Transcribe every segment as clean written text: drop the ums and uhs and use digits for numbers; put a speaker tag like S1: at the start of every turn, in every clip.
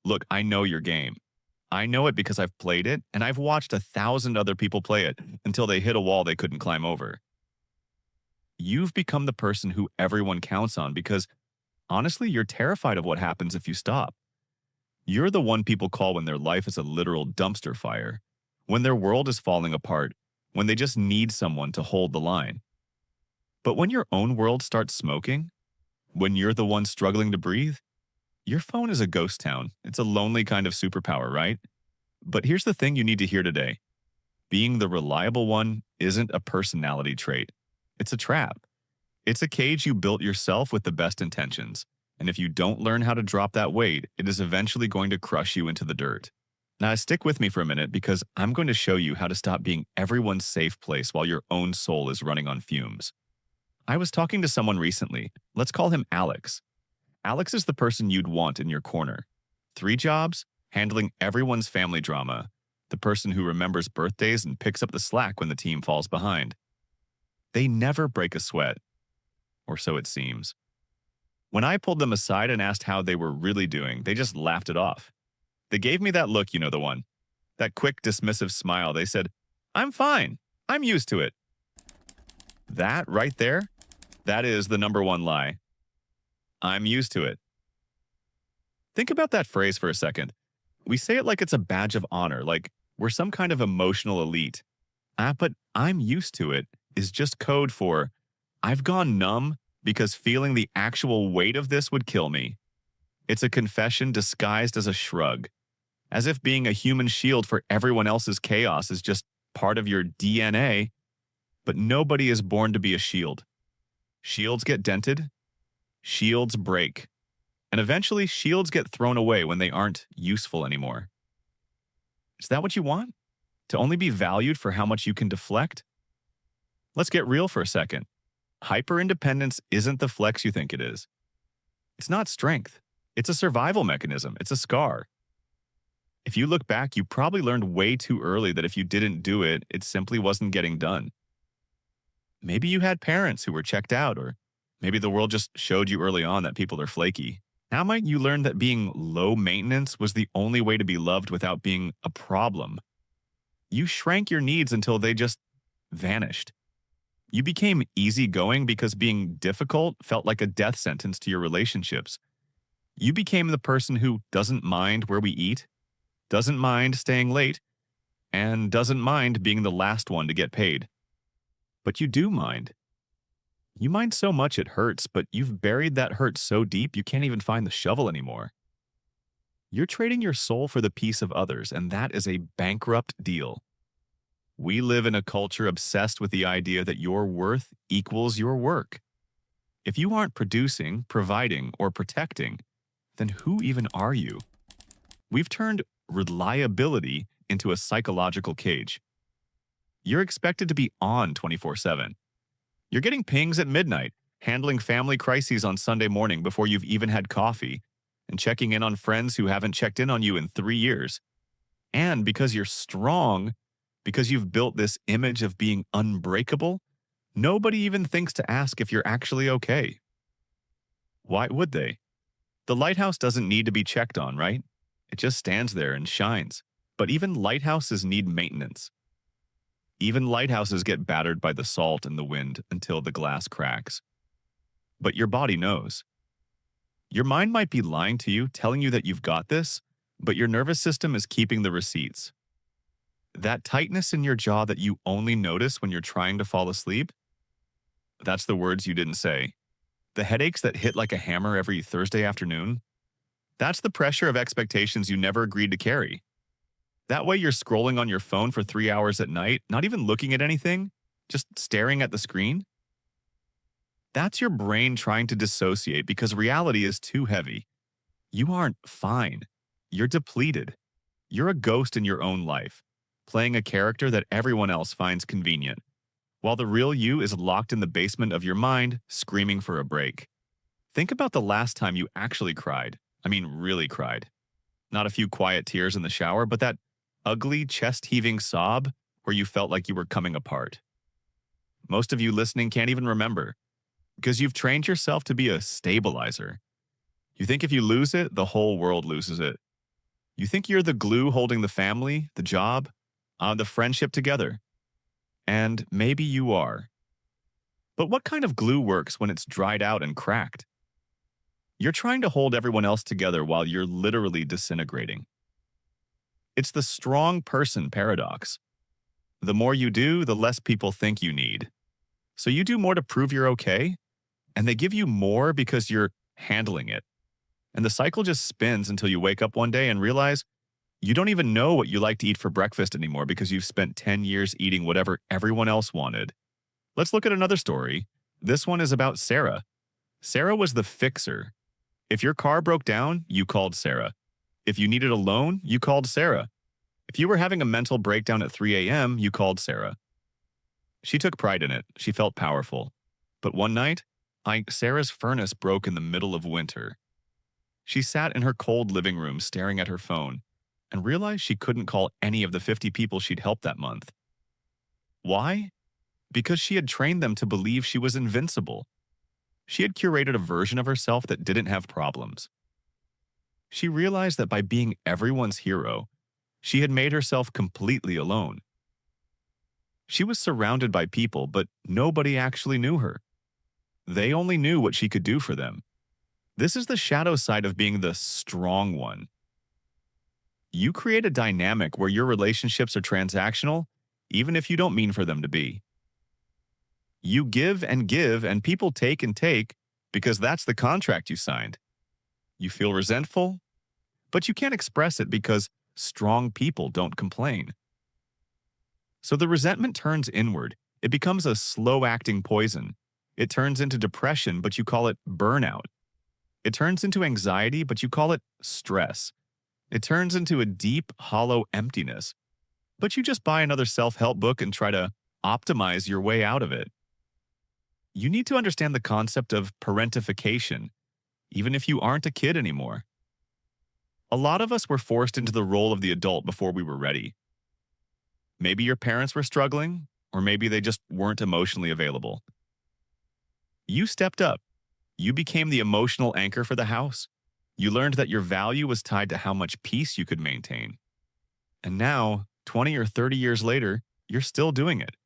S1: Look, I know your game. I know it because I've played it, and I've watched 1,000 other people play it until they hit a wall they couldn't climb over. You've become the person who everyone counts on because, honestly, you're terrified of what happens if you stop. You're the one people call when their life is a literal dumpster fire, when their world is falling apart, when they just need someone to hold the line. But when your own world starts smoking, when you're the one struggling to breathe, your phone is a ghost town. It's a lonely kind of superpower, right? But here's the thing you need to hear today. Being the reliable one isn't a personality trait. It's a trap. It's a cage you built yourself with the best intentions. And if you don't learn how to drop that weight, it is eventually going to crush you into the dirt. Now, stick with me for a minute because I'm going to show you how to stop being everyone's safe place while your own soul is running on fumes. I was talking to someone recently. Let's call him Alex. Alex is the person you'd want in your corner. 3 jobs, handling everyone's family drama, the person who remembers birthdays and picks up the slack when the team falls behind. They never break a sweat, or so it seems. When I pulled them aside and asked how they were really doing, they just laughed it off. They gave me that look, you know the one. That quick, dismissive smile. They said, "I'm fine. I'm used to it." That right there, that is the number one lie. I'm used to it. Think about that phrase for a second. We say it like it's a badge of honor, like we're some kind of emotional elite. But "I'm used to it" is just code for "I've gone numb because feeling the actual weight of this would kill me." It's a confession disguised as a shrug, as if being a human shield for everyone else's chaos is just part of your DNA. But nobody is born to be a shield. Shields get dented, shields break, and eventually shields get thrown away when they aren't useful anymore. Is that what you want? To only be valued for how much you can deflect? Let's get real for a second. Hyper-independence isn't the flex you think it is. It's not strength. It's a survival mechanism. It's a scar. If you look back, you probably learned way too early that if you didn't do it, it simply wasn't getting done. Maybe you had parents who were checked out, or maybe the world just showed you early on that people are flaky. How might you learn that being low maintenance was the only way to be loved without being a problem? You shrank your needs until they just vanished. You became easygoing because being difficult felt like a death sentence to your relationships. You became the person who doesn't mind where we eat, doesn't mind staying late, and doesn't mind being the last one to get paid. But you do mind. You mind so much it hurts, but you've buried that hurt so deep you can't even find the shovel anymore. You're trading your soul for the peace of others, and that is a bankrupt deal. We live in a culture obsessed with the idea that your worth equals your work. If you aren't producing, providing, or protecting, then who even are you? We've turned reliability into a psychological cage. You're expected to be on 24/7. You're getting pings at midnight, handling family crises on Sunday morning before you've even had coffee, and checking in on friends who haven't checked in on you in 3 years. And because you're strong, because you've built this image of being unbreakable, nobody even thinks to ask if you're actually okay. Why would they? The lighthouse doesn't need to be checked on, right? It just stands there and shines. But even lighthouses need maintenance. Even lighthouses get battered by the salt and the wind until the glass cracks. But your body knows. Your mind might be lying to you, telling you that you've got this, but your nervous system is keeping the receipts. That tightness in your jaw that you only notice when you're trying to fall asleep, that's the words you didn't say. The headaches that hit like a hammer every Thursday afternoon, that's the pressure of expectations you never agreed to carry. That way you're scrolling on your phone for 3 hours at night, not even looking at anything, just staring at the screen. That's your brain trying to dissociate because reality is too heavy. You aren't fine. You're depleted. You're a ghost in your own life, playing a character that everyone else finds convenient, while the real you is locked in the basement of your mind, screaming for a break. Think about the last time you actually cried. I mean, really cried. Not a few quiet tears in the shower, but that ugly, chest-heaving sob where you felt like you were coming apart. Most of you listening can't even remember, because you've trained yourself to be a stabilizer. You think if you lose it, the whole world loses it. You think you're the glue holding the family, the job, the friendship together. And maybe you are. But what kind of glue works when it's dried out and cracked? You're trying to hold everyone else together while you're literally disintegrating. It's the strong person paradox. The more you do, the less people think you need. So you do more to prove you're okay, and they give you more because you're handling it. And the cycle just spins until you wake up one day and realize you don't even know what you like to eat for breakfast anymore because you've spent 10 years eating whatever everyone else wanted. Let's look at another story. This one is about Sarah. Sarah was the fixer. If your car broke down, you called Sarah. If you needed a loan, you called Sarah. If you were having a mental breakdown at 3 a.m., you called Sarah. She took pride in it. She felt powerful. But one night, Sarah's furnace broke in the middle of winter. She sat in her cold living room staring at her phone and realized she couldn't call any of the 50 people she'd helped that month. Why? Because she had trained them to believe she was invincible. She had curated a version of herself that didn't have problems. She realized that by being everyone's hero, she had made herself completely alone. She was surrounded by people, but nobody actually knew her. They only knew what she could do for them. This is the shadow side of being the strong one. You create a dynamic where your relationships are transactional, even if you don't mean for them to be. You give, and people take and take because that's the contract you signed. You feel resentful, but you can't express it because strong people don't complain. So the resentment turns inward. It becomes a slow-acting poison. It turns into depression, but you call it burnout. It turns into anxiety, but you call it stress. It turns into a deep, hollow emptiness, but you just buy another self-help book and try to optimize your way out of it. You need to understand the concept of parentification, even if you aren't a kid anymore. A lot of us were forced into the role of the adult before we were ready. Maybe your parents were struggling, or maybe they just weren't emotionally available. You stepped up. You became the emotional anchor for the house. You learned that your value was tied to how much peace you could maintain. And now, 20 or 30 years later, you're still doing it.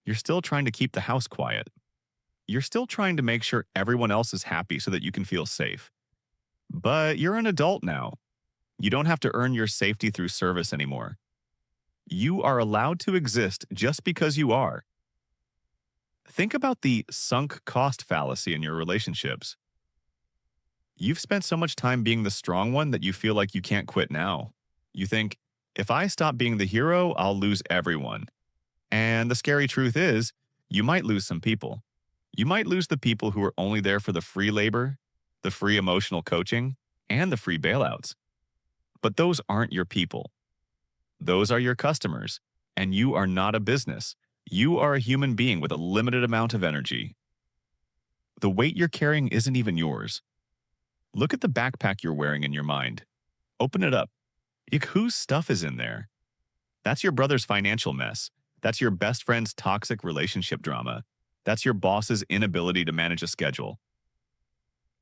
S1: You're still trying to keep the house quiet. You're still trying to make sure everyone else is happy so that you can feel safe. But you're an adult now. You don't have to earn your safety through service anymore. You are allowed to exist just because you are. Think about the sunk cost fallacy in your relationships. You've spent so much time being the strong one that you feel like you can't quit now. You think, if I stop being the hero, I'll lose everyone. And the scary truth is, you might lose some people. You might lose the people who are only there for the free labor, the free emotional coaching, and the free bailouts. But those aren't your people. Those are your customers, and you are not a business. You are a human being with a limited amount of energy. The weight you're carrying isn't even yours. Look at the backpack you're wearing in your mind. Open it up. Whose stuff is in there? That's your brother's financial mess. That's your best friend's toxic relationship drama. That's your boss's inability to manage a schedule.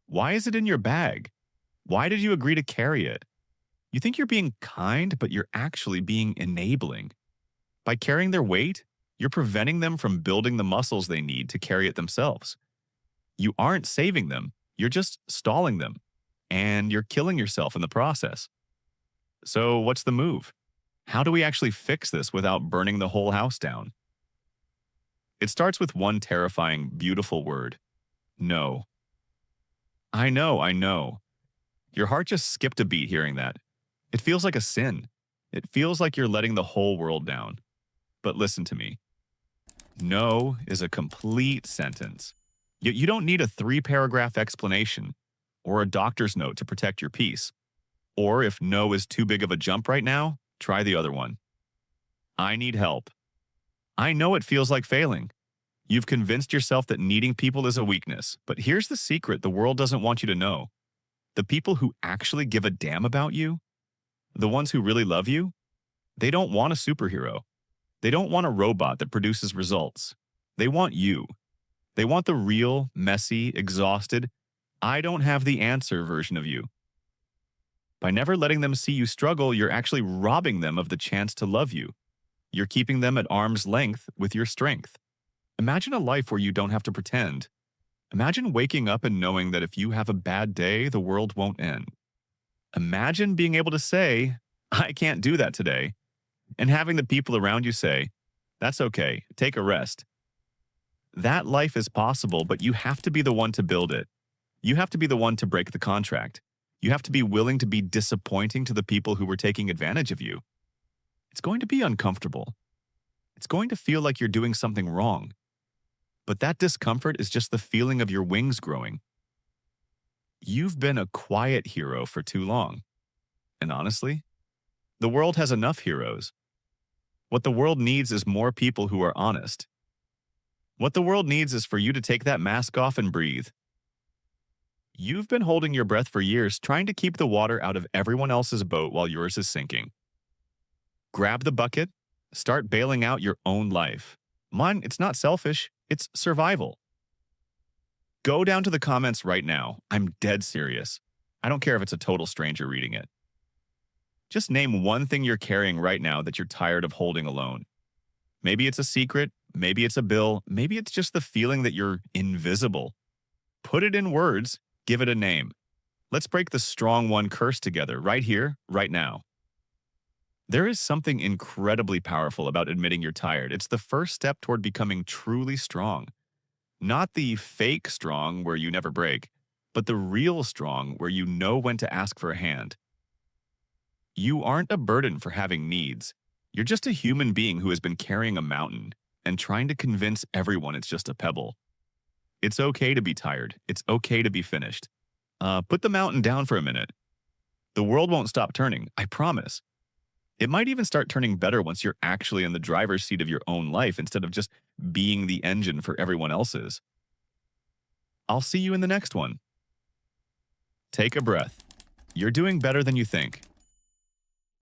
S1: Why is it in your bag? Why did you agree to carry it? You think you're being kind, but you're actually being enabling. By carrying their weight, you're preventing them from building the muscles they need to carry it themselves. You aren't saving them, you're just stalling them. And you're killing yourself in the process. So what's the move? How do we actually fix this without burning the whole house down? It starts with one terrifying, beautiful word. No. I know. Your heart just skipped a beat hearing that. It feels like a sin. It feels like you're letting the whole world down. But listen to me. No is a complete sentence. You don't need a 3-paragraph explanation or a doctor's note to protect your peace. Or if no is too big of a jump right now, try the other one. I need help. I know it feels like failing. You've convinced yourself that needing people is a weakness, but here's the secret the world doesn't want you to know. The people who actually give a damn about you, the ones who really love you, they don't want a superhero. They don't want a robot that produces results. They want you. They want the real, messy, exhausted, I don't have the answer version of you. By never letting them see you struggle, you're actually robbing them of the chance to love you. You're keeping them at arm's length with your strength. Imagine a life where you don't have to pretend. Imagine waking up and knowing that if you have a bad day, the world won't end. Imagine being able to say, I can't do that today, and having the people around you say, that's okay, take a rest. That life is possible, but you have to be the one to build it. You have to be the one to break the contract. You have to be willing to be disappointing to the people who were taking advantage of you. It's going to be uncomfortable. It's going to feel like you're doing something wrong. But that discomfort is just the feeling of your wings growing. You've been a quiet hero for too long. And honestly, the world has enough heroes. What the world needs is more people who are honest. What the world needs is for you to take that mask off and breathe. You've been holding your breath for years, trying to keep the water out of everyone else's boat while yours is sinking. Grab the bucket, start bailing out your own life. Mine, it's not selfish, it's survival. Go down to the comments right now. I'm dead serious. I don't care if it's a total stranger reading it. Just name one thing you're carrying right now that you're tired of holding alone. Maybe it's a secret, maybe it's a bill, maybe it's just the feeling that you're invisible. Put it in words, give it a name. Let's break the strong one curse together right here, right now. There is something incredibly powerful about admitting you're tired. It's the first step toward becoming truly strong. Not the fake strong where you never break, but the real strong where you know when to ask for a hand. You aren't a burden for having needs. You're just a human being who has been carrying a mountain and trying to convince everyone it's just a pebble. It's okay to be tired. It's okay to be finished. Put the mountain down for a minute. The world won't stop turning, I promise. It might even start turning better once you're actually in the driver's seat of your own life instead of just being the engine for everyone else's. I'll see you in the next one. Take a breath. You're doing better than you think.